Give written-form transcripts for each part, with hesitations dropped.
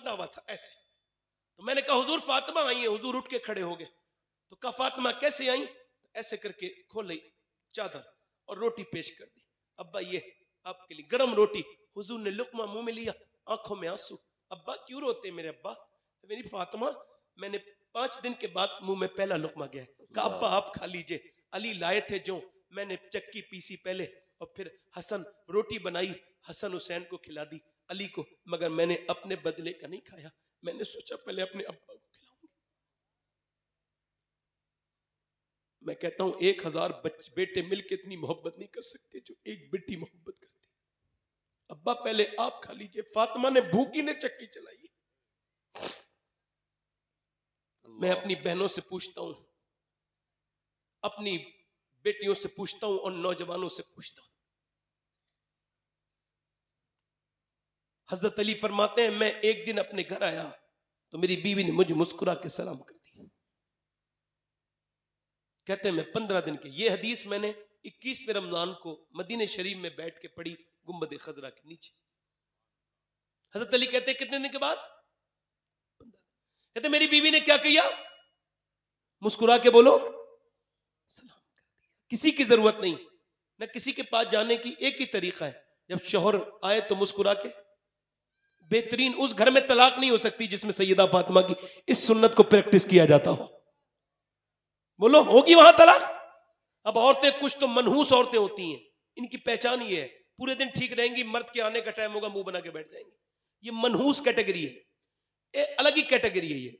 बंधा हुआ था ऐसे। तो मैंने कहा हुजूर फातिमा आई है। हुजूर उठ के खड़े हो गए। तो कहा फातिमा कैसे आई? ऐसे करके खोल ली चादर और रोटी पेश कर दी। अब्बा ये आपके लिए गरम रोटी। हुजूर ने लुकमा मुंह में लिया, आंखों में आंसू। अब्बा क्यों रोते मेरे अब्बा? मेरी फातिमा मैंने 5 दिन के बाद मुंह में पहला लुकमा गया। कहा अब्बा आप खा लीजिए, अली लाए थे जो, मैंने चक्की पीसी पहले और फिर हसन रोटी बनाई, हसन हुसैन को खिला दी, अली को, मगर मैंने अपने बदले का नहीं खाया। मैंने सोचा पहले अपने अब्बा को खिलाऊंगी। मैं कहता हूं 1000 बेटे मिलकर इतनी मोहब्बत नहीं कर सकते जो एक बेटी मोहब्बत करती। अब्बा पहले आप खा लीजिए। फातिमा ने भूखी ने चक्की चलाई। मैं अपनी बहनों से पूछता हूं, अपनी बेटियों से पूछता हूं और नौजवानों से पूछता हूं। हजरत अली फरमाते हैं मैं एक दिन अपने घर आया तो मेरी बीवी ने मुझे मुस्कुरा के सलाम कर दिया। कहते हैं मैं 15 दिन के, ये हदीस मैंने 21वें रमजान को मदीने शरीफ में बैठ के पढ़ी गुंबद खजरा के नीचे। हजरत अली कहते हैं कितने दिन के बाद? 15। कहते मेरी बीवी ने क्या किया? मुस्कुरा के बोलो सलाम कर दिया। किसी की जरूरत नहीं, ना किसी के पास जाने की। एक ही तरीका है, जब शौहर आए तो मुस्कुरा के। बेहतरीन उस घर में तलाक नहीं हो सकती जिसमें सैयदा फातिमा की इस सुन्नत को प्रैक्टिस किया जाता हो। बोलो होगी वहां तलाक? अब औरतें कुछ तो मनहूस औरतें होती हैं, इनकी पहचान ये है, पूरे दिन ठीक रहेंगी, मर्द के आने का टाइम होगा मुंह बना के बैठ जाएंगी। ये मनहूस कैटेगरी है, अलग ही कैटेगरी है।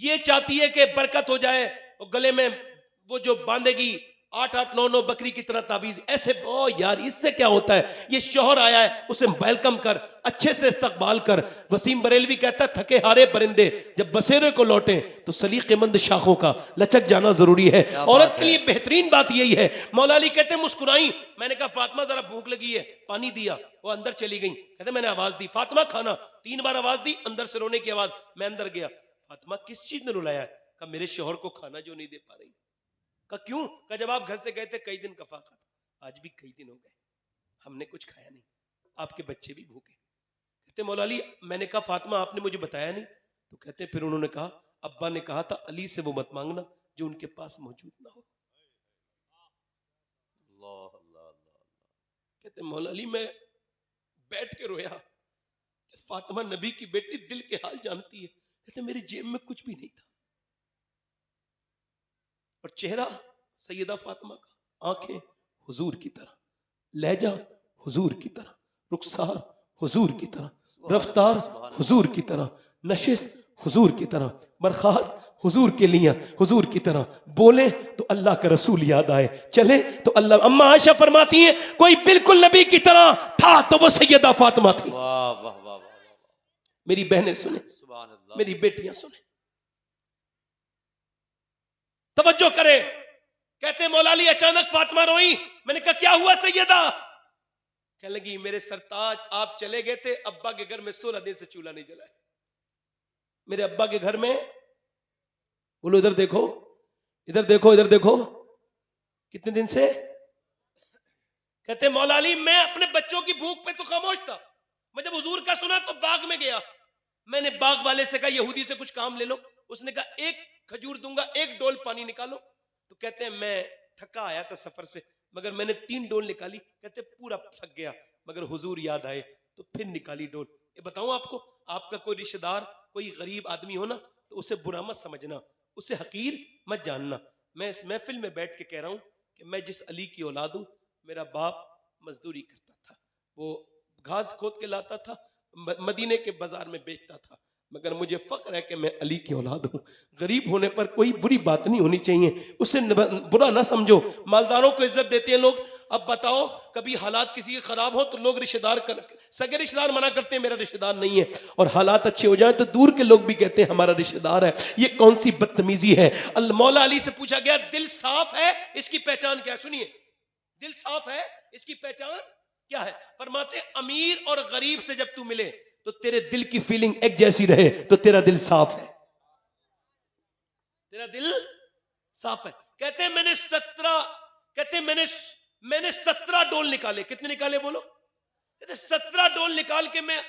ये चाहती है कि बरकत हो जाए और गले में वो जो बांधेगी 8-8 9-9 बकरी की तरह ताबीज ऐसे। ओ यार इससे क्या होता है? ये शौहर आया है उसे वेलकम कर, अच्छे से इस्तकबाल कर। वसीम बरेलवी कहता है थके हारे परिंदे जब बसेरे को लौटे तो सलीकेमंद शाखों का लचक जाना जरूरी है। औरत के लिए बेहतरीन बात यही है। मौला अली कहते मुस्कुराई। मैंने कहा फातिमा जरा भूख लगी है, पानी दिया, वो अंदर चली गई। कहते मैंने आवाज दी फातिमा खाना, 3 बार आवाज दी, अंदर से रोने की आवाज। मैं अंदर गया, फातिमा किस चीज ने रुलाया? कहा मेरे शौहर को खाना जो नहीं दे पा रही। कहा क्यों? कहा जब आप घर से गए थे कई दिन कफा खा था, आज भी कई दिन हो गए हमने कुछ खाया नहीं, आपके बच्चे भी भूखे। कहते मौला अली मैंने कहा फातिमा आपने मुझे बताया नहीं। तो कहते फिर उन्होंने कहा अब्बा ने कहा था अली से वो मत मांगना जो उनके पास मौजूद ना हो। कहते मौला अली मैं बैठ के रोया कि फातिमा नबी की बेटी दिल के हाल जानती है। कहते मेरी जेब में कुछ भी नहीं था और चेहरा सैयदा फातिमा का, आंखें हुजूर की तरह, लहजा हुजूर की तरह, रुखसार हुजूर की तरह, रफ्तार हुजूर की तरह, नशिस्त हुजूर की तरह, बर्खास्त हुजूर के लिए हुजूर की तरह। बोले तो अल्लाह का रसूल याद आए, चले तो अल्लाह। अम्मा आयशा फरमाती हैं कोई बिल्कुल नबी की तरह था तो वो सैयदा फातिमा थी। वाह वाह वाह। मेरी बहनें सुने, मेरी बेटियां सुने, तवज्जो करे। कहते मौला अली अचानक फातिमा रोई। मैंने कहा क्या हुआ सैयदा? कहने लगी मेरे सरताज आप चले गए थे, अब्बा के घर में 16 दिन से चूल्हा नहीं जलाया। मेरे अब्बा के घर में, बोलो इधर देखो, इधर देखो, इधर देखो, कितने दिन से? कहते मौला अली मैं अपने बच्चों की भूख पे तो खामोश था, मैं जब हुजूर का सुना तो बाग में गया। मैंने बाग वाले से कहा यहूदी से कुछ काम ले लो। उसने कहा 1 खजूर दूंगा, 1 डोल पानी निकालो। तो कहते हैं मैं थका आया था सफर से, मगर मैंने 3 डोल निकाली। कहते पूरा थक गया मगर हुजूर याद आए तो फिर निकाली डोल। ये बताऊं आपको, आपका कोई रिश्तेदार कोई गरीब आदमी हो ना तो उसे बुरा मत समझना, उसे हकीर मत जानना। मैं इस महफिल में बैठ के कह रहा हूं कि मैं जिस अली की औलाद हूं, मेरा बाप मजदूरी करता था, वो घास खोद के लाता था, मदीने के बाजार में बेचता था, मगर मुझे फख्र है कि मैं अली की औलाद हूं। गरीब होने पर कोई बुरी बात नहीं होनी चाहिए, उसे बुरा ना समझो। मालदारों को इज्जत देते हैं लोग। अब बताओ कभी हालात किसी के खराब हो तो लोग सगे रिश्तेदार मना करते हैं मेरा रिश्तेदार नहीं है, और हालात अच्छे हो जाए तो दूर के लोग भी कहते हैं हमारा रिश्तेदार है। ये कौन सी बदतमीजी है? मौला अली से पूछा गया दिल साफ है इसकी पहचान क्या है? सुनिए, दिल साफ है इसकी पहचान क्या है? फरमाते अमीर और गरीब से जब तू मिले तो तेरे दिल की फीलिंग एक जैसी रहे तो तेरा दिल साफ है, तेरा दिल साफ है। कहते हैं मैंने 17 डोल निकाले। कितने निकाले बोलो? कहते 17 डोल निकाल के मैं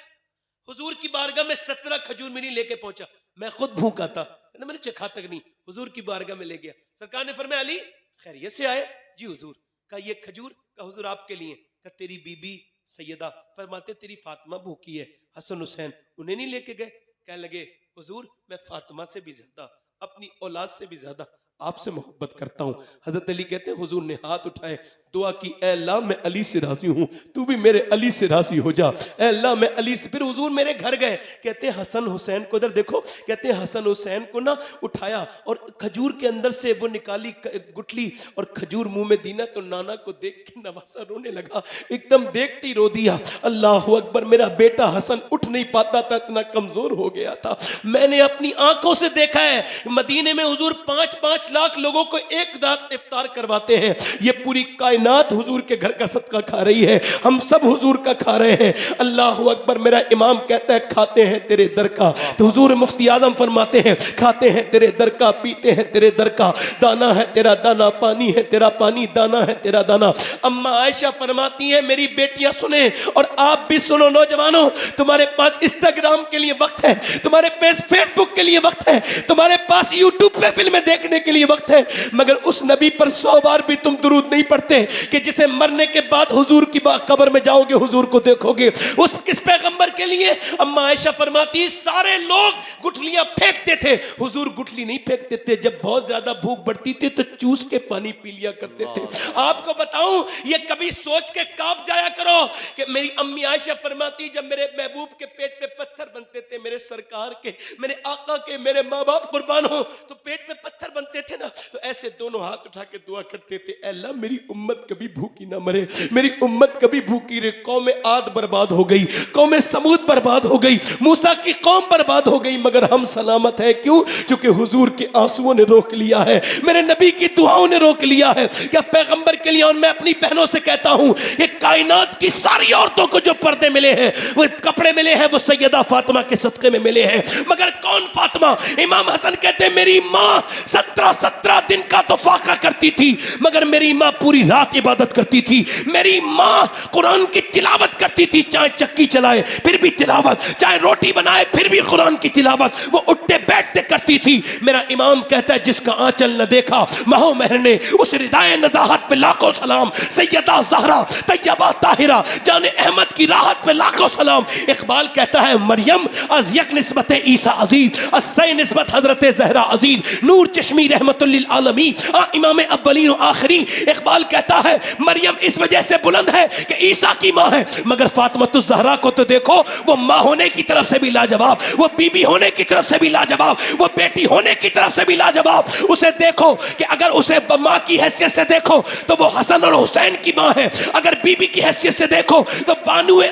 हुजूर की बारगाह में 17 खजूर मिली लेके पहुंचा, मैं खुद भूखा था, मैंने चखा तक नहीं, हुजूर की बारगाह में ले गया। सरकार ने फरमाया अली खैरियत से आए? जी हुजूर। कहा ये खजूर? कहा हुजूर आपके लिए। कहा तेरी बीबी सैयदा फरमाते तेरी फातिमा भूखी है, हसन हुसैन उन्हें नहीं लेके गए? कहने लगे हुजूर मैं फातिमा से भी ज्यादा, अपनी औलाद से भी ज्यादा आपसे मोहब्बत करता हूँ। हजरत अली कहते हैं हुजूर ने हाथ उठाए, दुआ की, ऐ अल्लाह मैं अली से राजी हूँ, तू भी मेरे अली से राजी हो जा, ऐ अल्लाह मैं अली से। फिर हुजूर मेरे घर गए, कहते हैं हसन हुसैन को इधर देखो, कहते हैं हसन हुसैन को ना उठाया और खजूर के अंदर से वो निकाली गुठली और खजूर मुंह में दी ना, तो नाना को देख के नवासा रोने लगा, एकदम देखते ही रो दिया। अल्लाह अकबर, मेरा बेटा हसन उठ नहीं पाता था, इतना कमजोर हो गया था। मैंने अपनी आंखों से देखा है मदीने में हुजूर 5-5 लाख लोगों को एक रात इफ्तार करवाते हैं। ये पूरी कायनात हुजूर के घर का सदका खा रही है, हम सब हुजूर का खा रहे हैं। अल्लाह अकबर। मेरा इमाम कहता है खाते हैं तेरे दर का, तो हुजूर मुफ्ती आजम फरमाते हैं खाते हैं तेरे दर का, पीते हैं तेरे दर का, दाना है तेरा दाना, पानी है तेरा पानी, दाना है तेरा दाना। अम्मा आयशा फरमाती है मेरी बेटियां सुने और आप भी सुनो, नौजवानों तुम्हारे पास इंस्टाग्राम के लिए वक्त है, तुम्हारे पास फेसबुक के लिए वक्त है, तुम्हारे पास यूट्यूब पे फिल्में देखने के लिए वक्त है, मगर उस नबी पर 100 बार भी तुम दुरूद नहीं पढ़ते कि जिसे मरने के बाद हुजूर की कब्र में जाओगे हुजूर को देखोगे। उस किस पैगंबर के लिए? अम्मा आयशा फरमाती सारे लोग गुठलियां फेंकते थे, हुजूर गुठली नहीं फेंकते थे, जब बहुत ज्यादा भूख बढ़ती थी तो चूस के पानी पी लिया करते थे। आपको बताऊं, ये कभी सोच के कांप जाया करो कि मेरी अम्मी आयशा फरमाती जब मेरे महबूब के पेट पे पत्थर बनते थे, मेरे सरकार के, मेरे आका के, मेरे माँ बाप कुर्बान हो तो पेट पे पत्थर बनते थे ना, तो ऐसे दोनों हाथ उठा के दुआ करते थे, अल्लाह मेरी उम्मत कभी भूखी ना मरे, मेरी उम्मत कभी भूखी रहे। कौम आद बर्बाद हो गई, कौम समूद बर्बाद हो गई, मूसा की कौम बर्बाद हो गई, मगर हम सलामत है। क्यों? क्योंकि हुजूर के आंसुओं ने रोक लिया है, मेरे नबी की दुआओं ने रोक लिया है। क्या पैगंबर के लिए, और मैं अपनी बहनों से कहता हूं, ये कायनात की सारी औरतों को जो पर्दे मिले हैं, वो कपड़े मिले हैं, वो सैयदा फातिमा के सदके में मिले हैं। मगर कौन फातिमा? इमाम हसन कहते हैं मेरी माँ 17 दिन का तो फाका करती थी, मगर मेरी माँ पूरी रात इबादत करती थी। मेरी माँ कुरान की तिलावत करती थी, चाहे चक्की चलाए फिर भी तिलावत, चाहे रोटी बनाए फिर भी कुरान की तिलावत, वो उठते बैठते करती थी। मेरा इमाम कहता है जिसका आंचल न देखा महो महर ने, उस रिदाए नजाहत पे लाखों सलाम, सैयदा ज़हरा तैयबा ताहिरा जाने अहमद की राहत पे लाखों सलाम। इकबाल कहता है मरियम अज यक निस्बत ईसा अजीज, अस्सै निस्बत हजरत ज़हरा अजीज, नूर चश्मी रहमतुल लिल आलमीन, इमाम अव्वलीन व आखिरीन। इकबाल कहता है मरियम इस वजह से बुलंद है कि ईसा की माँ है, मगर फातिमा ज़हरा को तो देखो, वो माँ होने की तरफ से भी लाजवाब, वो बीबी होने की तरफ से भी लाजवाब, वो बेटी होने की तरफ से भी लाजवाब। उसे देखो कि अगर उसे माँ की हैसियत से देखो तो वो हसन और हुसैन की माँ है, अगर बीबी की हैसियत से देखो तो बानुए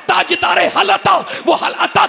ताजदारे हलता, वो हलता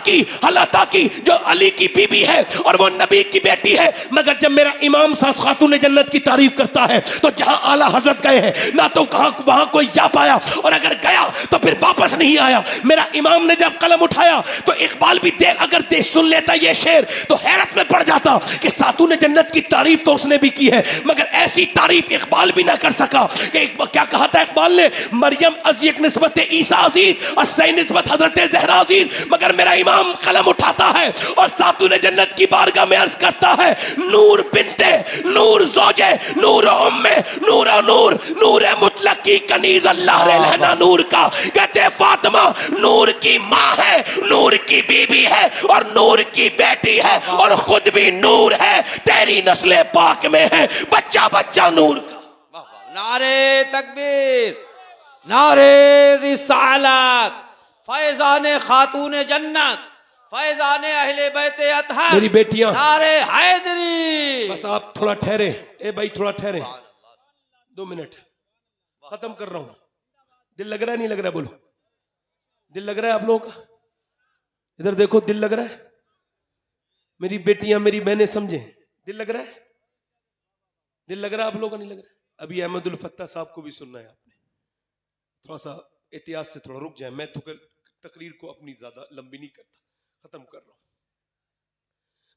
की जो अली की बीबी है और वो नबी की बेटी है। मगर जब मेरा इमाम साहब खातून जन्नत की तारीफ करता है तो जहां आला हजरत गए हैं ना तो वहां कोई जा पाया, और अगर गया तो फिर वापस नहीं आया। मेरा इमाम ने जब कलम उठाया तो इकबाल भी अगर सुन लेता ये शेर तो हैरत में पड़ जाता कि खातून जन्नत की तारीफ तो उसने भी की है, मगर ऐसी तारीफ इकबाल भी ना कर सका। क्या कहा था इकबाल ने? मरियम अज़ीक निस्बत ईसा अजीज और सही निस्बत हजरत ज़हरा अजीज। मगर मेरा इमाम कलम उठाता है और खातून जन्नत की बारगाह में अर्ज करता है नूर बिनते नूर ज़ौजे नूर उम्मे नूर नूर नूर मुतलक की कनीज अल्लाह रहना नूर का। कहते फातिमा नूर की माँ है, नूर की बीबी है और नूर की बेटी है, और खुद भी नूर है, तेरी नस्ल पाक में है बच्चा बच्चा नूर का। नारे तकबीर, नारे रिसालत, फैजाने खातून जन्नत, फैजाने अहले बैते अतहर, मेरी बेटियां, नारे हैदरी। बस आप थोड़ा ठहरे, ए भाई थोड़ा ठहरे, 2 मिनट खत्म कर रहा हूं। दिल लग रहा है नहीं लग रहा है? बोलो दिल लग रहा है आप लोगों का? इधर देखो, दिल लग रहा है? मेरी बेटियां मेरी बहनें समझे, दिल लग रहा है? दिल लग रहा है आप लोगों का? नहीं लग रहा है? अभी अहमदुल फत्ता साहब को भी सुनना है आपने, थोड़ा सा एहतियात से थोड़ा रुक जाए। मैं तो तकरीर को अपनी ज्यादा लंबी नहीं करता, खत्म कर रहा हूं।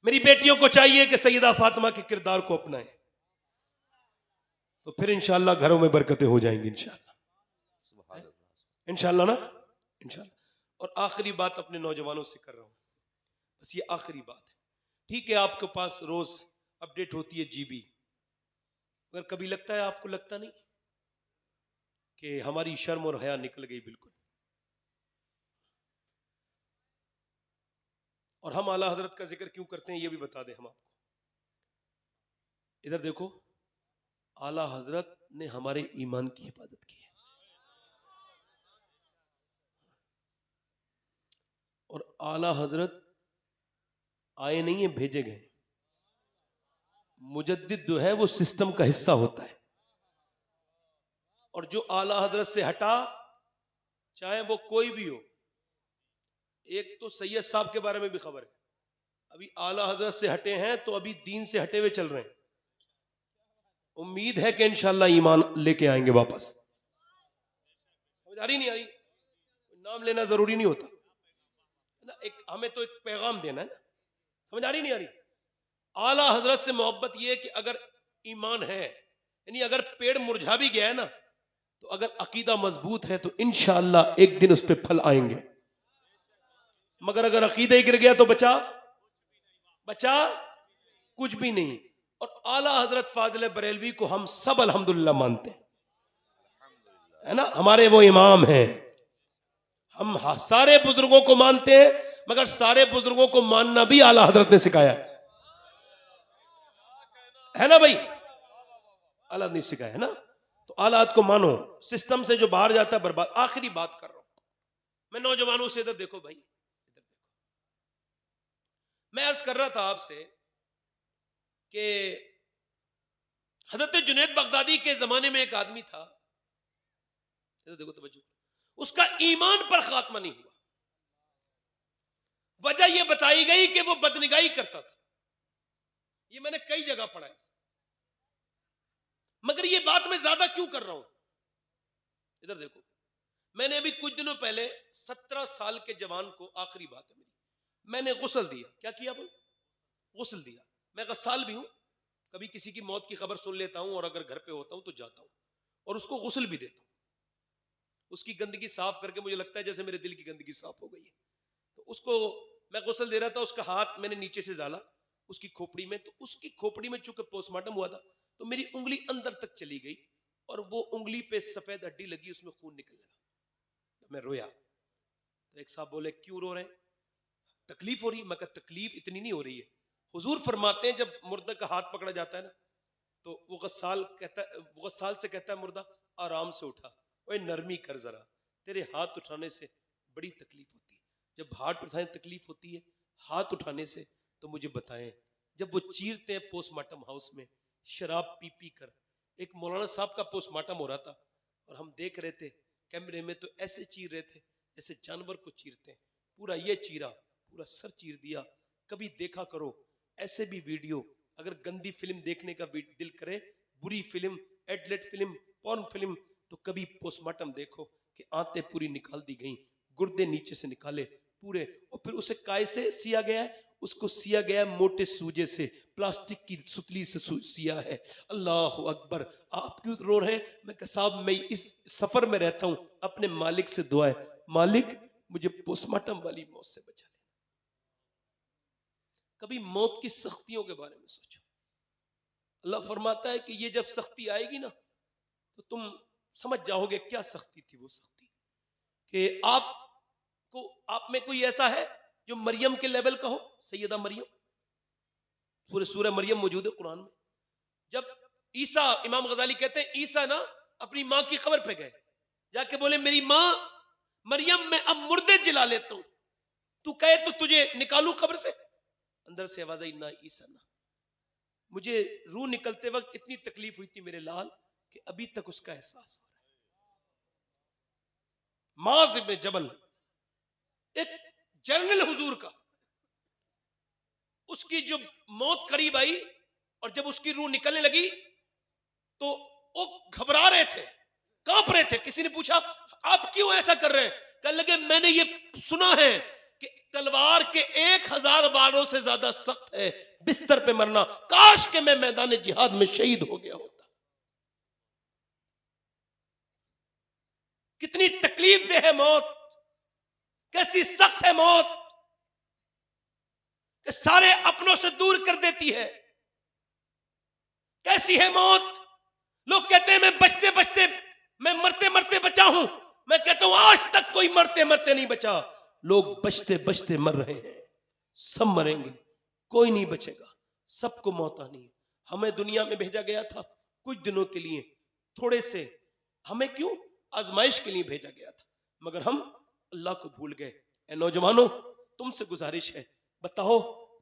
मेरी बेटियों को चाहिए कि सैयदा फातिमा के किरदार को अपनाएं, तो फिर इंशाअल्लाह घरों में बरकतें हो जाएंगी। इंशाअल्लाह, इंशाअल्लाह ना, इंशाअल्लाह। और आखिरी बात अपने नौजवानों से कर रहा हूं, बस ये आखिरी बात है। ठीक है, आपके पास रोज अपडेट होती है जीबी, मगर कभी लगता है, आपको लगता नहीं कि हमारी शर्म और हया निकल गई बिल्कुल? और हम आला हजरत का जिक्र क्यों करते हैं ये भी बता दें हम आपको। इधर देखो, आला हजरत ने हमारे ईमान की हिफाजत की है, और आला हजरत आए नहीं है, भेजे गए। मुजद्दिद जो है वो सिस्टम का हिस्सा होता है, और जो आला हजरत से हटा, चाहे वो कोई भी हो, एक तो सैयद साहब के बारे में भी खबर है, अभी आला हजरत से हटे हैं तो अभी दीन से हटे हुए चल रहे हैं। उम्मीद है कि इंशाल्लाह ईमान लेके आएंगे वापस। समझ आ रही नहीं आ रही? नाम लेना जरूरी नहीं होता ना, एक हमें तो एक पैगाम देना है ना। समझ आ रही नहीं आ रही? आला हजरत से मोहब्बत यह है कि अगर ईमान है, यानी अगर पेड़ मुरझा भी गया है ना, तो अगर अकीदा मजबूत है तो इंशाअल्लाह एक दिन उस पर फल आएंगे। मगर अगर अकीदा ही गिर गया तो बचा कुछ भी नहीं। और आला हजरत फाजिल बरेलवी को हम सब अल्हम्दुलिल्लाह मानते हैं, है ना, हमारे वो इमाम हैं। हम सारे बुजुर्गों को मानते हैं, मगर सारे बुजुर्गों को मानना भी आला हजरत ने सिखाया है ना भाई? आला नहीं सिखाया है ना? तो आला हजरत को मानो, सिस्टम से जो बाहर जाता है बर्बाद। आखिरी बात कर रहा हूं मैं नौजवानों से, इधर देखो भाई, इधर देखो। मैं अर्ज कर रहा था आपसे कि हजरत जुनैद बगदादी के जमाने में एक आदमी था, इधर देखो तवज्जो, उसका ईमान पर खात्मा नहीं हुआ। वजह यह बताई गई कि वो बदनिगाही करता था। ये मैंने कई जगह पढ़ा है, मगर ये बात मैं ज्यादा क्यों कर रहा हूं? इधर देखो, मैंने अभी कुछ दिनों पहले 17 साल के जवान को, आखिरी बात है मेरी, मैंने गुस्ल दिया। क्या किया बोल? गुस्ल दिया। मैं गस्साल भी हूं, कभी किसी की मौत की खबर सुन लेता हूं, और अगर घर पे होता हूं तो जाता हूं और उसको गुस्ल भी देता हूं। उसकी गंदगी साफ करके मुझे लगता है जैसे मेरे दिल की गंदगी साफ हो गई है। तो उसको मैं गुस्ल दे रहा था, उसका हाथ मैंने नीचे से डाला उसकी खोपड़ी में, तो उसकी खोपड़ी में चूंकि पोस्टमार्टम हुआ था तो मेरी उंगली अंदर तक चली गई, और वो उंगली पे सफेद हड्डी लगी, उसमें खून निकल लगा। तो मैं रोया। तो एक साहब बोले, क्यों रो रहे हैं? तकलीफ हो रही? मैं कहा तकलीफ इतनी नहीं हो रही है। हुजूर फरमाते हैं जब मुर्दा का हाथ पकड़ा जाता है ना, तो वो गस्साल से कहता है मुर्दा आराम से उठा, ओए नरमी कर जरा, तेरे हाथ उठाने से बड़ी तकलीफ होती है। जब हाथ उठाने तकलीफ होती है हाथ उठाने से, तो मुझे बताएं, जब वो चीरते हैं पोस्टमार्टम हाउस में शराब पी पी कर, एक मौलाना साहब का पोस्टमार्टम हो रहा था और हम देख रहे थे कैमरे में, तो ऐसे चीर रहे थे जैसे जानवर को चीरते हैं। पूरा ये चीरा, पूरा सर चीर दिया। कभी देखा करो ऐसे भी वीडियो। अगर गंदी फिल्म देखने का दिल करे, बुरी फिल्म, एडलेट फिल्म, पॉर्न फिल्म, तो कभी पोस्टमार्टम देखो कि आंतें पूरी निकाल दी गई, गुर्दे नीचे से निकाले पूरे, और फिर उसे काय से सिया गया है? उसको सिया गया है मोटे सूजे से, प्लास्टिक की सुतली से सिया है। अल्लाह अकबर। आप क्यों रो रहे हैं? मैं कहा साहब मैं इस सफर में रहता हूं, अपने मालिक से दुआ है, मालिक मुझे पोस्टमार्टम वाली मौत से बचा ले। कभी मौत की सख्तियों के बारे में सोचो। अल्लाह फरमाता है कि ये जब सख्ती आएगी ना, तो तुम समझ जाओगे क्या सख्ती थी वो सख्ती, कि आप में कोई ऐसा है जो मरियम के लेवल का हो? सैयदा मरियम, पूरे सूरह मरियम मौजूद है कुरान में। जब ईसा, इमाम गजाली कहते हैं ईसा ना अपनी मां की कब्र पे गए, जाके बोले मेरी मां मरियम मैं अब मुर्दे जिला लेता हूं, तू कहे तो तुझे निकालू कब्र से? अंदर से आवाज आई, ना ईसा ना, मुझे रूह निकलते वक्त इतनी तकलीफ हुई थी मेरे लाल कि अभी तक उसका एहसास हो रहा है। माज इब्न जबल, एक जनरल हुजूर का, उसकी जो मौत करीब आई और जब उसकी रूह निकलने लगी तो वो घबरा रहे थे, कांप रहे थे। किसी ने पूछा आप क्यों ऐसा कर रहे हैं? कहने लगे मैंने ये सुना है कि तलवार के 1000 वारों से ज्यादा सख्त है बिस्तर पे मरना, काश के मैं मैदान जिहाद में शहीद हो गया होता। कितनी तकलीफ दे है मौत। कैसी सख्त है मौत कि सारे अपनों से दूर कर देती है। कैसी है मौत। लोग कहते हैं मैं बचते बचते, मैं मरते मरते बचा हूं। मैं कहता हूं आज तक कोई मरते मरते नहीं बचा। लोग बचते बचते मर रहे हैं। सब मरेंगे, कोई नहीं बचेगा, सबको मौत आनी है। हमें दुनिया में भेजा गया था कुछ दिनों के लिए, थोड़े से, हमें क्यों, आजमाइश के लिए भेजा गया था, मगर हम अल्लाह को भूल गए। ए नौजवानों, तुमसे गुजारिश है, बताओ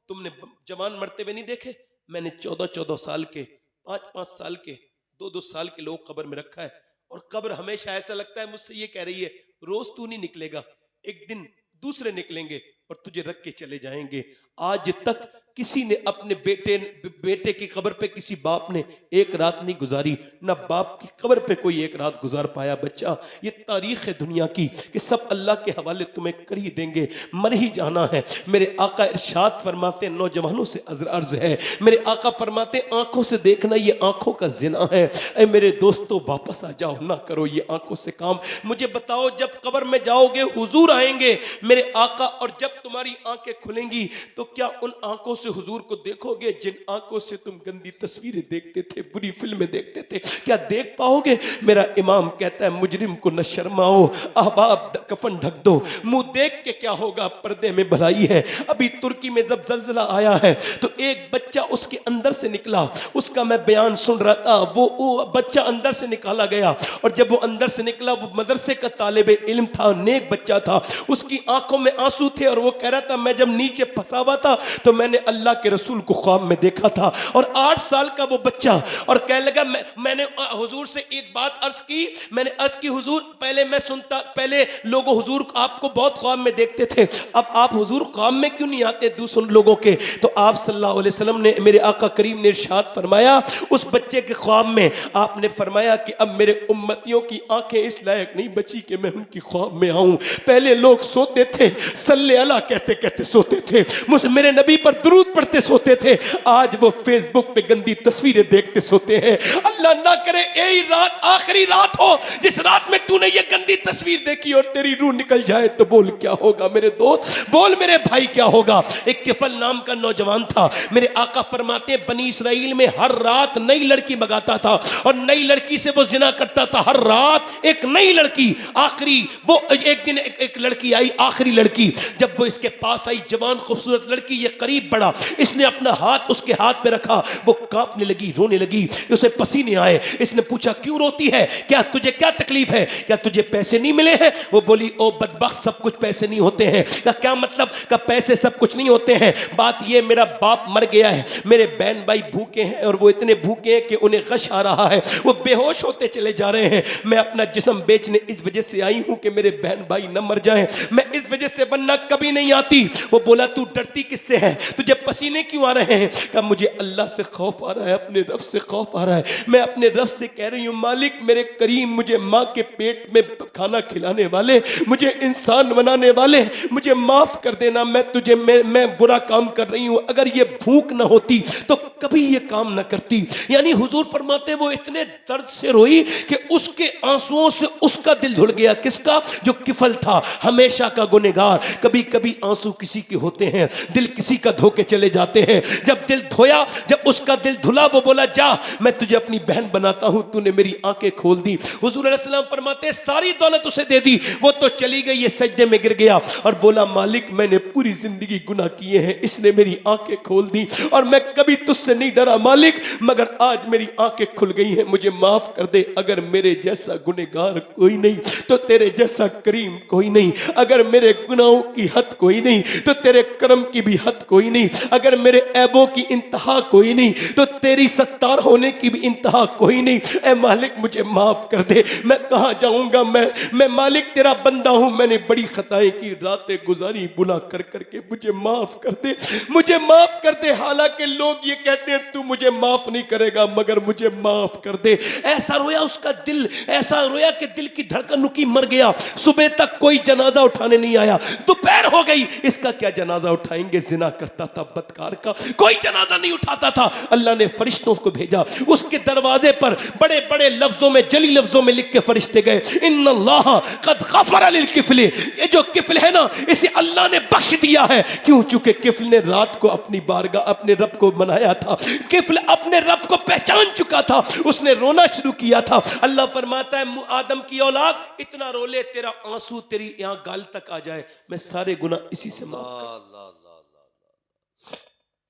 तुमने जवान मरते हुए नहीं देखे? मैंने 14-14 साल के, 5-5 साल के, 2-2 साल के लोग कब्र में रखा है, और कब्र हमेशा ऐसा लगता है मुझसे ये कह रही है रोज तू नहीं निकलेगा, एक दिन दूसरे निकलेंगे और तुझे रख के चले जाएंगे। आज तक किसी ने अपने बेटे की कब्र पे किसी बाप ने एक रात नहीं गुजारी, ना बाप की कब्र पे कोई एक रात गुजार पाया। बच्चा, ये तारीख है दुनिया की कि सब अल्लाह के हवाले तुम्हें कर ही देंगे, मर ही जाना है। मेरे आका इरशाद फरमाते, नौजवानों से अर्ज है, मेरे आका फरमाते आंखों से देखना ये आंखों का जिना है। ऐ मेरे दोस्तों, वापस आ जाओ, ना करो ये आंखों से काम। मुझे बताओ, जब कब्र में जाओगे हुजूर आएंगे मेरे आका, और जब तुम्हारी आंखें खुलेंगी तो क्या उन आंखों से हुजूर को देखोगे जिन आंखों से तुम गंदी तस्वीरें देखते थे, बुरी फिल्में देखते थे? क्या देख पाओगे? मेरा इमाम कहता है मुजरिम को न शर्माओ, अहबाब कफन ढक दो, मुंह देख के क्या होगा, पर्दे में भलाई है। अभी तुर्की में जब जल्जला आया है तो एक बच्चा उसके अंदर से निकला, उसका मैं बयान सुन रहा था। वो बच्चा अंदर से निकाला गया, और जब वो अंदर से निकला, वो मदरसे का तालिबे इल्म था, नेक बच्चा था, उसकी आंखों में आंसू थे, और वो कह रहा था मैं जब नीचे फंसा हुआ था तो मैंने अल्लाह के रसूल को ख्वाब में देखा था। और 8 साल का वो बच्चा, और कहने लगा मैंने हुजूर से एक बात अर्ज की, मैंने अर्ज की हुजूर, पहले मैं सुनता, पहले लोग हुजूर आपको बहुत ख्वाब में देखते थे, अब आप हुजूर ख्वाब में क्यों नहीं आते दूसरे लोगों के? तो आप सल्लल्लाहु अलैहि वसल्लम ने, मेरे आका करीम ने इरशाद फरमाया उस बच्चे के ख्वाब में, आपने फरमाया कि अब मेरे उम्मतियों की आंखें इस लायक नहीं बची कि मैं उनकी ख्वाब में आऊं। पहले लोग सोते थे, सल्ले अला कहते कहते सोते थे, मेरे नबी पर दुरूद पढ़ते सोते थे, आज वो फेसबुक पे गंदी तस्वीरें देखते सोते हैं। अल्लाह ना करे यही रात आखिरी रात हो जिस रात में तूने ये गंदी तस्वीर देखी और तेरी रूह निकल जाए, तो बोल क्या होगा मेरे दोस्त, बोल मेरे भाई क्या होगा। एक किफल नाम का नौजवान था, मेरे आका फरमाते बनी इसराइल में हर रात नई लड़की मंगाता था, और नई लड़की से वो जिना करता था, हर रात एक नई लड़की। आखिरी वो एक दिन एक लड़की आई, आखिरी लड़की, जब वो इसके पास आई, जवान खूबसूरत लड़की, ये करीब बढ़ा, इसने अपना हाथ उसके हाथ पे रखा, वो कांपने लगी, रोने लगी, उसे पसीने आए। इसने पूछा क्यों रोती है, क्या तुझे क्या तकलीफ है, क्या तुझे पैसे नहीं मिले हैं? वो बोली ओ बदबख्त, सब कुछ पैसे नहीं होते हैं। क्या मतलब, का पैसे सब कुछ नहीं होते हैं? बात ये मेरा बाप मर गया है, मेरे बहन भाई भूखे हैं, और वो इतने भूखे हैं कि उन्हें गश आ रहा है, वो बेहोश होते चले जा रहे हैं। मैं अपना जिस्म बेचने इस वजह से आई हूं कि मेरे बहन भाई न मर जाएं, मैं इस वजह से, वरना कभी नहीं आती। वो बोला तू डरती किससे है, तुझे पसीने क्यों आ रहे हैं? कहा मुझे अल्लाह से खौफ आ रहा है, अपने रब से खौफ आ रहा है। मैं अपने रब से कह रही हूँ मालिक मेरे करीम, मुझे माँ के पेट में खाना खिलाने वाले, मुझे इंसान बनाने वाले, मुझे माफ कर देना, मैं तुझे मैं बुरा काम कर रही हूँ। अगर ये भूख ना होती तो कभी ये काम ना करती। यानी हुजूर फरमाते वो इतने दर्द से रोई कि उसके आंसुओं से उसका दिल धुल गया। किसका? जो किफल था, हमेशा का गुनहगार। कभी कभी आंसू किसी के होते हैं, दिल किसी का धोके चले जाते हैं। जब दिल धोया, जब उसका दिल धुला, वो बोला जा मैं तुझे अपनी बहन बनाता हूं, तूने मेरी आंखें खोल दी। हुजूर अलैहि सलाम फरमाते सारी दौलत उसे दे दी, वो तो चली गई। ये सजदे में गिर गया और बोला मालिक मैंने पूरी जिंदगी गुनाह किए हैं, इसने मेरी आंखें खोल दी और मैं कभी तुझसे नहीं डरा मालिक, मगर आज मेरी आंखें खुल गई हैं, मुझे माफ कर दे। अगर मेरे जैसा गुनहगार कोई नहीं तो तेरे जैसा करीम कोई नहीं, अगर मेरे गुनाहों की हद कोई नहीं तो तेरे करम की भी हद कोई नहीं, अगर मेरे ऐबों की इंतहा कोई नहीं तो तेरी सत्तार होने की भी इंतहा कोई नहीं। ऐ मालिक मुझे माफ कर दे, मैं कहां जाऊंगा, मैं मालिक तेरा बंदा हूं, मैंने बड़ी खताएं की, रातें गुजारी गुनाह कर करके, मुझे माफ कर दे, मुझे माफ कर दे। हालांकि लोग ये कहते हैं तू मुझे माफ नहीं करेगा, मगर मुझे माफ कर दे। ऐसा रोया उसका दिल, ऐसा रोया कि दिल की धड़कन रुकी, मर गया। सुबह तक कोई जनाजा उठाने नहीं आया, दोपहर हो गई, इसका क्या जनाजा उठाएंगे, जिना करता था, बदकार का, कोई जनाजा नहीं उठाता था। अल्लाह ने फरिश्तों को भेजा, उसके दरवाजे पर बड़े बड़े लफ्जों में, जली लफ्जों में लिख के फरिश्ते गए, इन्नल्लाह कद गफर लिल किफल, ये जो किफल है ना इसे अल्लाह ने बख्श दिया है। क्यों? चूंकि किफल ने रात को अपनी बारगाह अपने रब को मनाया था, किफल अपने रब को पहचान चुका था, उसने रोना शुरू किया था। अल्लाह फरमाता है आदम की औलाद इतना रोले तेरा आंसू तेरी यहां गाल तक आ जाए, मैं सारे गुनाह इसी से माफ कर।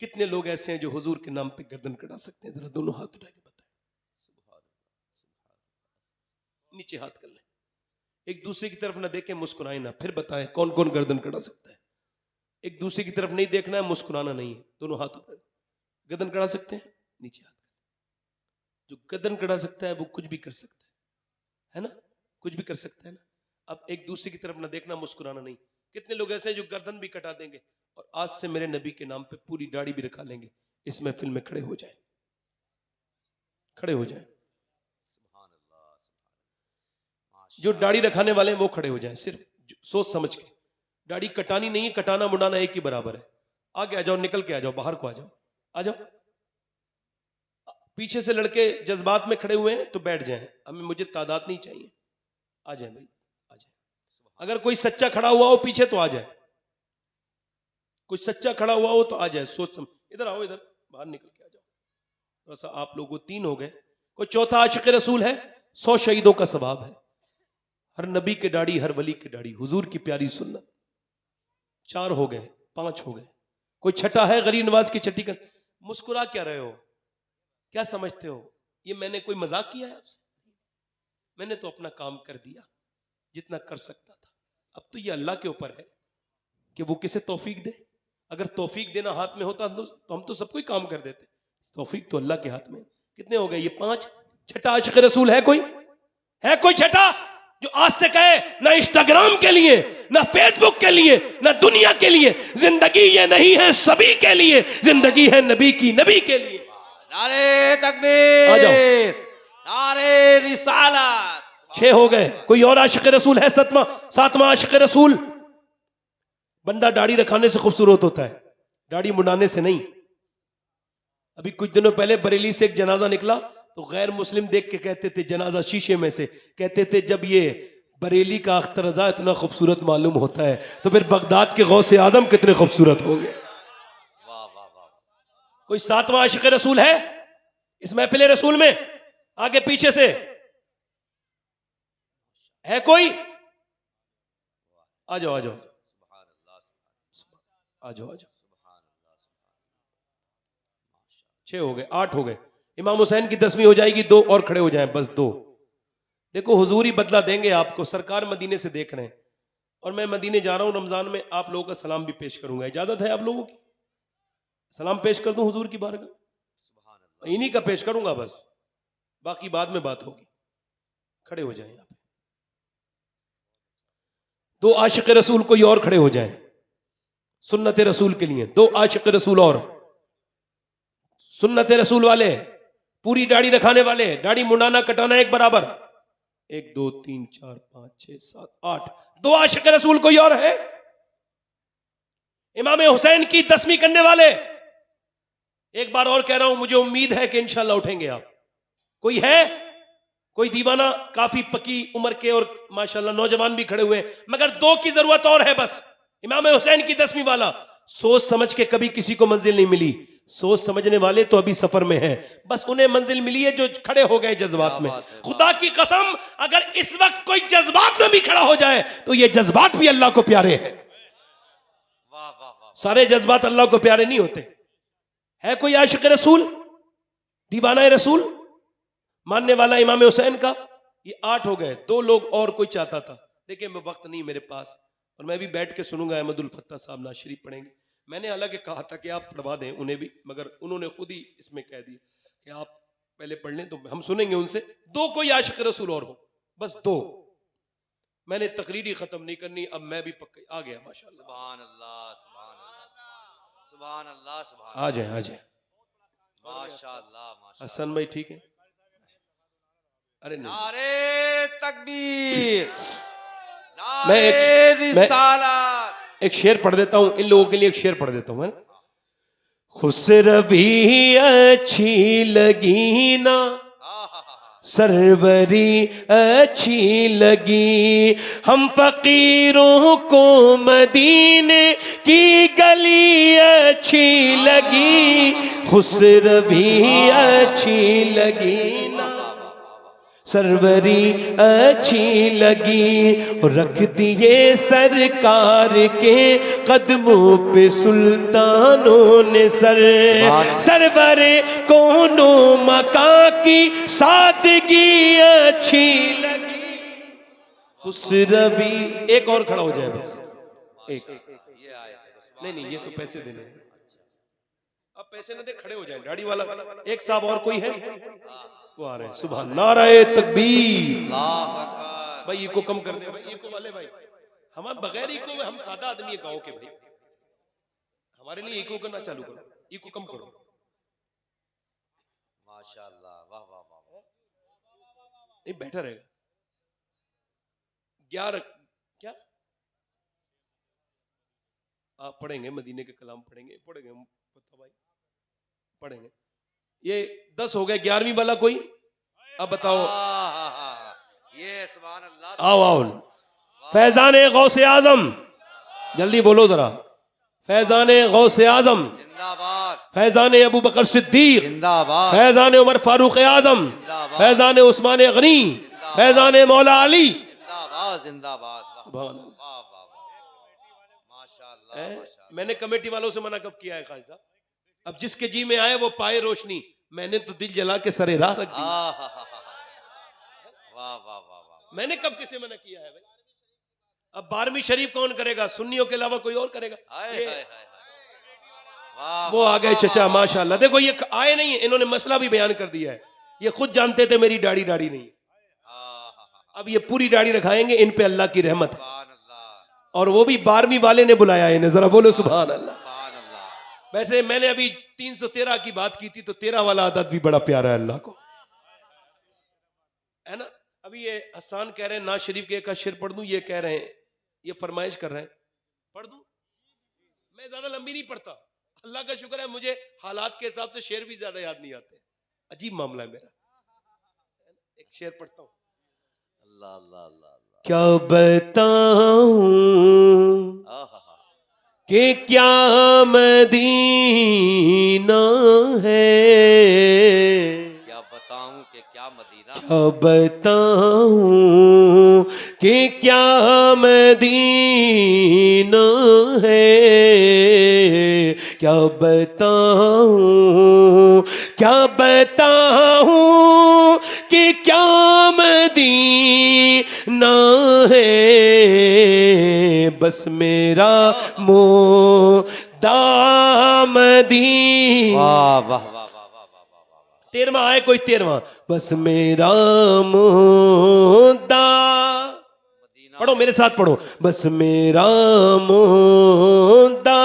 कितने लोग ऐसे हैं जो हुजूर के नाम पे गर्दन कटा सकते हैं? जरा दोनों हाथ उठा के बताएं। नीचे हाथ कर लें, एक दूसरे की तरफ ना देखें, मुस्कुराए ना, फिर बताएं कौन कौन गर्दन कटा सकता है। एक दूसरे की तरफ नहीं देखना है, मुस्कुराना नहीं है, दोनों हाथ उठाए। गर्दन कटा सकते हैं? नीचे हाथ। जो गर्दन कटा सकता है वो कुछ भी कर सकता है ना, कुछ भी कर सकता है ना। अब एक दूसरे की तरफ ना देखना, मुस्कुराना नहीं। कितने लोग ऐसे हैं जो गर्दन भी कटा देंगे और आज से मेरे नबी के नाम पे पूरी दाढ़ी भी रखा लेंगे, इस महफिल में खड़े हो जाए, खड़े हो जाए। जो दाढ़ी रखाने वाले हैं वो खड़े हो जाएं, सिर्फ सोच समझ के। दाढ़ी कटानी नहीं है, कटाना मुंडाना एक ही बराबर है। आगे आ जाओ, निकल के आ जाओ, बाहर को आ जाओ, आ जाओ। पीछे से लड़के जज्बात में खड़े हुए हैं तो बैठ जाएं, हमें मुझे तादाद नहीं चाहिए, आ जाए भाई, आ जाए। अगर कोई सच्चा खड़ा हुआ हो पीछे तो आ जाए, कोई सच्चा खड़ा हुआ हो तो आ जाए, सोच समझ। इधर आओ, इधर बाहर निकल के आ जाओ। ऐसा आप लोगों 3 हो गए, कोई चौथा आशिक रसूल है? 100 शहीदों का सवाब है। हर नबी के दाढ़ी, हर वली के दाढ़ी, हुजूर की प्यारी सुन्नत। 4 हो गए, 5 हो गए, कोई छठा है? गरीब नवाज की छठी कर। मुस्कुरा क्या रहे हो? क्या समझते हो ये मैंने कोई मजाक किया है आपसे? मैंने तो अपना काम कर दिया जितना कर सकता था। अब तो ये अल्लाह के ऊपर है कि वो किसे तौफीक दे। अगर तौफीक देना हाथ में होता तो हम तो सब कोई काम कर देते। तौफीक तो अल्लाह के हाथ में। कितने हो गए ये? 5। छठा आशिक रसूल है कोई? है कोई छठा जो आज से कहे ना इंस्टाग्राम के लिए, ना फेसबुक के लिए, ना दुनिया के लिए, जिंदगी ये नहीं है सभी के लिए, जिंदगी है नबी की, नबी के लिए। नारे तकबीर, आ जाओ। नारे रिसालत। 6 हो गए, कोई और आशिक रसूल है? 7वां आशिक रसूल। बंदा दाढ़ी रखाने से खूबसूरत होता है, दाढ़ी मुंडाने से नहीं। अभी कुछ दिनों पहले बरेली से एक जनाजा निकला तो गैर मुस्लिम देख के कहते थे, जनाजा शीशे में से, कहते थे जब ये बरेली का अख्तर रजा इतना खूबसूरत मालूम होता है तो फिर बगदाद के गौसे आजम कितने खूबसूरत होंगे। कोई 7वां आशिक रसूल है इस महफिल रसूल में? आगे पीछे से है कोई? आ जाओ, आ जाओ, आ जाओ, आ जाओ। 6 हो गए, 8 हो गए। इमाम हुसैन की 10वीं हो जाएगी, 2 और खड़े हो जाएं, बस 2। देखो हुजूर ही बदला देंगे आपको, सरकार मदीने से देख रहे हैं और मैं मदीने जा रहा हूं रमजान में, आप लोगों का सलाम भी पेश करूंगा। इजाजत है आप लोगों की? सलाम पेश कर दूं हुजूर की बारगाह? इन्हीं का पेश करूंगा बस, बाकी बाद में बात होगी। खड़े हो जाएं आप। 2 आशिक रसूल कोई और खड़े हो जाएं सुन्नत रसूल के लिए। 2 आशिक रसूल और, सुन्नत रसूल वाले, पूरी दाढ़ी रखाने वाले, दाढ़ी मुंडाना कटाना एक बराबर। 1 2 3 4 5 6 7 8। 2 आशिक रसूल कोई और है? इमाम हुसैन की 10वीं करने वाले। एक बार और कह रहा हूं, मुझे उम्मीद है कि इंशाल्लाह उठेंगे आप। कोई है? कोई दीवाना? काफी पकी उम्र के और माशाल्लाह नौजवान भी खड़े हुए, मगर 2 की जरूरत और है बस। इमाम हुसैन की 10वीं वाला। सोच समझ के कभी किसी को मंजिल नहीं मिली, सोच समझने वाले तो अभी सफर में हैं, बस उन्हें मंजिल मिली है जो खड़े हो गए जज्बात में। खुदा की कसम अगर इस वक्त कोई जज्बात में भी खड़ा हो जाए तो ये जज्बात भी अल्लाह को प्यारे हैं। सारे जज्बात अल्लाह को प्यारे नहीं होते। है कोई आशिक रसूल, दीवाना रसूल, मानने वाला इमाम हुसैन का? ये 8 हो गए। 2 लोग और कोई चाहता था, देखिए मैं वक्त नहीं मेरे पास, और मैं भी बैठ के सुनूंगा। अहमदुल फत्ता साहब नाज शरीफ पढ़ेंगे। मैंने हालांकि कहा था कि आप पढ़वा दें उन्हें भी, मगर उन्होंने खुद ही इसमें कह दिया कि आप पहले पढ़ लें तो हम सुनेंगे उनसे। 2 कोई आशिक रसूल और हो, बस 2। मैंने तकरीरी खत्म नहीं करनी, अब मैं भी पक्का आ गया माशाल्लाह। सुभान अल्लाह, सुभान अल्लाह, सुभान अल्लाह, सुभान आ जाए, आ जाए। माशाल्लाह, माशाल्लाह। हसन भाई ठीक है? अरे नहीं, नारे तकबीर, मैं नारे रिसालत। एक शेर पढ़ देता हूं इन लोगों के लिए, एक शेर पढ़ देता हूं। खुसरवी अच्छी लगी ना, सरवरी अच्छी लगी, हम फकीरों को मदीने की गली अच्छी लगी, खुसरवी अच्छी लगी ना, सरवरी अच्छी लगी, और रख दिए सरकार के कदमों पे सुल्तानों ने सर, सरवरे कोनो मका की सादगी अच्छी लगी, खुसरवी। एक और खड़ा हो जाए बस, एक, नहीं नहीं ये तो पैसे देने हैं, अब पैसे ना दे, खड़े हो जाए दाढ़ी वाला, एक साहब और कोई है वो आ रहे हैं। सुबह नाराए तकबीर। भाई इको कम कर दे भाई, इको वाले भाई, हम बगैर इको में, हम सादा आदमी है गांव के भाई, हमारे लिए इको करना चालू करो, इको कम करो। माशाअल्लाह, वाह वाह वाह, ये बेटर रहेगा। 11 क्या आप पढ़ेंगे, मदीने के कलाम पढ़ेंगे, भाई पढ़ेंगे। ये 10 हो गए, 11वीं वाला कोई, अब बताओ। ये सुभान अल्लाह, आओ आओ, फैजान गौसे आजम, जल्दी बोलो जरा, फैजान गौसे आजम जिंदाबाद, फैजान अबू बकर सिद्दीक जिंदाबाद, फैजान उमर फारूक आजम, फैजान उस्मान गनी, फैजान मौला अली, जिंदाबाद जिंदाबाद, माशाअल्लाह। मैंने कमेटी वालों से मना कब किया है खास साहब, अब जिसके जी में आए वो पाए रोशनी, मैंने तो दिल जला के सरे राह रख दी। वाह वाह वाह, मैंने कब किसे मना किया है भाई। अब 12वीं शरीफ कौन करेगा, सुन्नियों के अलावा कोई और करेगा। वो आ गए चचा माशाल्लाह। देखो ये आए नहीं है, इन्होंने मसला भी बयान कर दिया है, ये खुद जानते थे मेरी दाढ़ी नहीं है, अब ये पूरी दाढ़ी रखाएंगे, इन पे अल्लाह की रहमत है, और वो भी 12वीं वाले ने बुलाया इन्हें, जरा बोलो सुभान अल्लाह। वैसे मैंने अभी 313 की बात की थी, तो 13 वाला आदत भी बड़ा प्यारा है अल्लाह को, है ना। अभी ये हसान कह रहे हैं नाज शरीफ के एक शेर पढ़ दूं, ये कह रहे हैं, ये फरमाइश कर रहे हैं, पढ़ दूं। मैं ज्यादा लंबी नहीं पढ़ता, अल्लाह का शुक्र है मुझे हालात के हिसाब से शेर भी ज्यादा याद नहीं आते, अजीब मामला है मेरा। एक शेर पढ़ता हूं। अल्लाह अल्लाह अल्लाह, क्या बताऊं कि क्या मदीना है, क्या बताऊं कि क्या मदीना, क्या बताऊं कि क्या मदीना है, क्या बताऊं कि क्या मदीना है, बस मेरा मोदामदी। वाह वाह वाह वाह वाह, 13वां आए कोई, 13वां, बस मेरा मोदा, पढ़ो मेरे साथ पढ़ो, बस मेरा मोदा,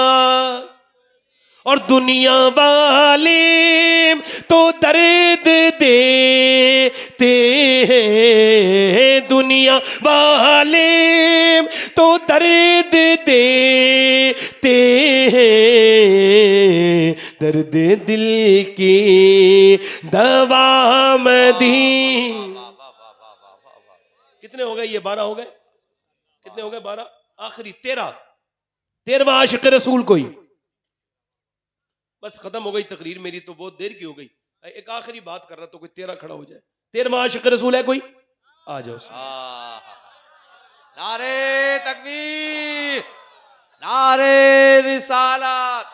और दुनिया वाले तो दर्द देते हैं, दुनिया वाले तो दर्द देते हैं, दर्द दिल की दवा मदी। कितने हो गए ये, 12 हो गए, कितने हो गए 12, आखिरी 13वां आशिक रसूल कोई, बस खत्म हो गई तकरीर मेरी, तो बहुत देर की हो गई। एक आखिरी बात कर रहा, तो कोई 13 खड़ा हो जाए। 13वां आशिक रसूल है कोई, आ जाओ। नारे तकबीर, नारे रिसालत,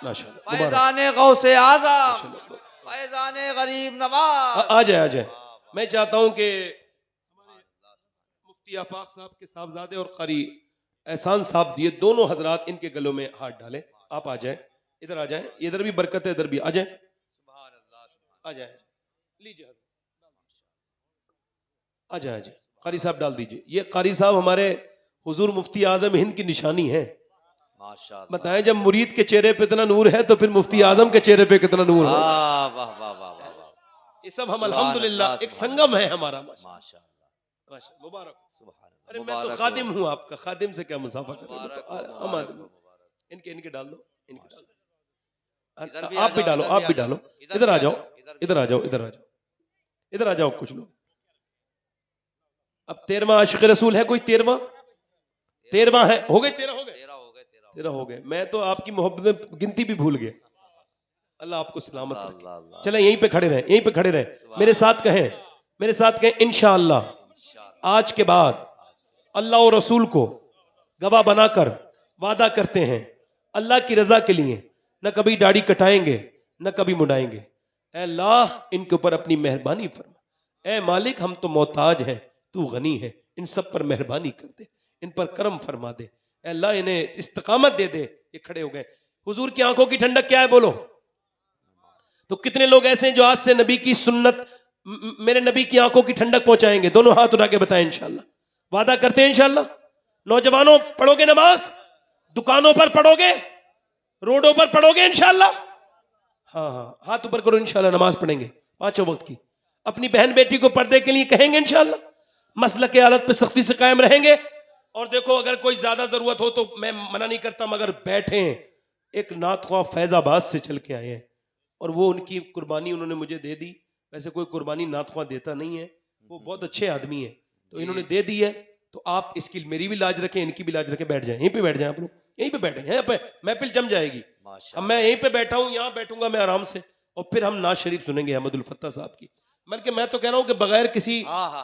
फैजाने गौसे आज़म, फैजाने गरीब नवाज। आ जाए। मैं चाहता हूं कि मुफ्ती आफाक साहब के साहबजादे और कारी एहसान साहब दिए, दोनों हजरात इनके गलों में हाथ डालें। आप आ जाए, इधर आ जाए, इधर भी बरकत है, इधर भी आ जाए, आ जाए, लीजिए आ जाए, कारी साहब डाल दीजिए। ये कारी साहब हमारे हुजूर मुफ्ती आजम हिंद की निशानी है। माशाअल्लाह, बताएं जब मुरीद के चेहरे पे इतना नूर है, तो फिर मुफ्ती आजम के चेहरे पे कितना नूर होगा। वाह वाह वाह वाह, ये सब हम अल्हम्दुलिल्लाह एक संगम है हमारा, माशाअल्लाह, मुबारक। अरे मैं तो खादिम हूँ आपका, खादिम से क्या मुसाफा करें, इनके डाल दो, इनके डाल दो। इधर भी आप भी डालो, आप भी डालो, इधर आ जाओ, इधर आ जाओ, इधर आ जाओ, इधर आ जाओ कुछ लोग। अब 13वां आशिक रसूल है कोई? 13वां है, हो गए 13 हो गए, 13 हो गए। मैं तो आपकी मोहब्बत में गिनती भी भूल गया। अल्लाह आपको सलामत रखे। चले यहीं पे खड़े रहें, यहीं पे खड़े रहें, मेरे साथ कहें, मेरे साथ कहें इंशाअल्लाह आज के बाद अल्लाह और रसूल को गवाह बनाकर वादा करते हैं अल्लाह की रजा के लिए न कभी दाढ़ी कटाएंगे न कभी मुड़ाएंगे। ऐ अल्लाह इनके ऊपर अपनी मेहरबानी फरमा। ऐ मालिक हम तो मोहताज हैं, तू गनी है, इन सब पर मेहरबानी कर दे, इन पर करम फरमा दे। ऐ अल्लाह इन्हें इस्तकामत दे दे। ये खड़े हो गए। हुजूर की आंखों की ठंडक क्या है बोलो? तो कितने लोग ऐसे हैं जो आज से नबी की सुन्नत, मेरे नबी की आंखों की ठंडक पहुंचाएंगे? दोनों हाथ उठा के बताएं इंशाल्लाह। वादा करते हैं इंशाल्लाह। नौजवानों पढ़ोगे नमाज? दुकानों पर पढ़ोगे? रोडों पर पढ़ोगे इंशाल्लाह? हाँ हाँ, हाथ ऊपर करो, इंशाल्लाह नमाज पढ़ेंगे 5 वक्त की। अपनी बहन बेटी को पर्दे के लिए कहेंगे इंशाल्लाह। मसलक के हालत पे सख्ती से कायम रहेंगे। और देखो अगर कोई ज्यादा जरूरत हो तो मैं मना नहीं करता, मगर बैठे। एक नातख्वां फैजाबाद से चल के आए हैं और वो उनकी कुर्बानी उन्होंने मुझे दे दी। वैसे कोई कुर्बानी नातख्वां देता नहीं है, वो बहुत अच्छे आदमी है, तो इन्होंने दे दी है। तो आप इसकी मेरी भी लाज रखें, इनकी भी लाज रखें। बैठ जाएं, यहीं पे बैठ जाएं आप लोग, यहीं पे बैठे, यहीं पे महफिल जम जाएगी। अब मैं यहीं पे बैठा हूं, यहां बैठूंगा मैं आराम से, और फिर हम नाज शरीफ सुनेंगे अहमदुल फत्ता साहब की। बल्कि मैं तो कह रहा हूं कि बगैर किसी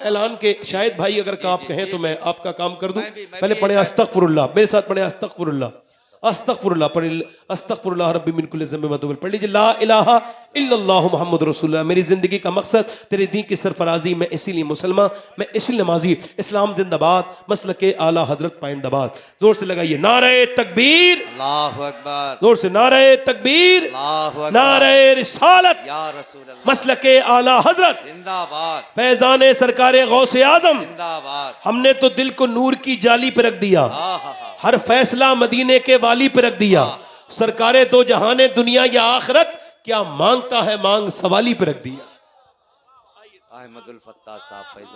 ऐलान के, शायद भाई अगर आप कहें तो मैं आपका काम कर दूं। पहले पढ़े अस्तगफिरुल्लाह, मेरे साथ पढ़े अस्तगफिरुल्लाह, अस्तगफिरुल्लाह, पढ़ अस्तगफिरुल्लाह रब्बी मिन कुल्ली ज़ंबिन व तौबा। पढ़ लीजिए ला इलाहा इल्लल्लाहु मुहम्मदुर रसूलुल्लाह। मेरी जिंदगी का मकसद तेरे दीन की सरफराजी, मैं इसीलिए मुसलमान, मैं इसलिए नमाजी। इस्लाम जिंदाबाद, मसलके आला हजरत पाइंदाबाद। जोर से लगाइए नारे तकबीर, अल्लाहु अकबर, जोर से नारे तकबीर, नारे रिसालत, या रसूल अल्लाह, मसलके आला हजरत जिंदाबाद, फैजाने सरकारे गौसे आजम। जिंदाबाद। हमने तो दिल को नूर की जाली पे रख दिया, हर फैसला मदीने के वाली पे रख दिया। सरकारे दो जहाने दुनिया या आखिरत, क्या मांगता है मांग सवाली पे रख दिया। अहमदुल फत्ता साहब फैज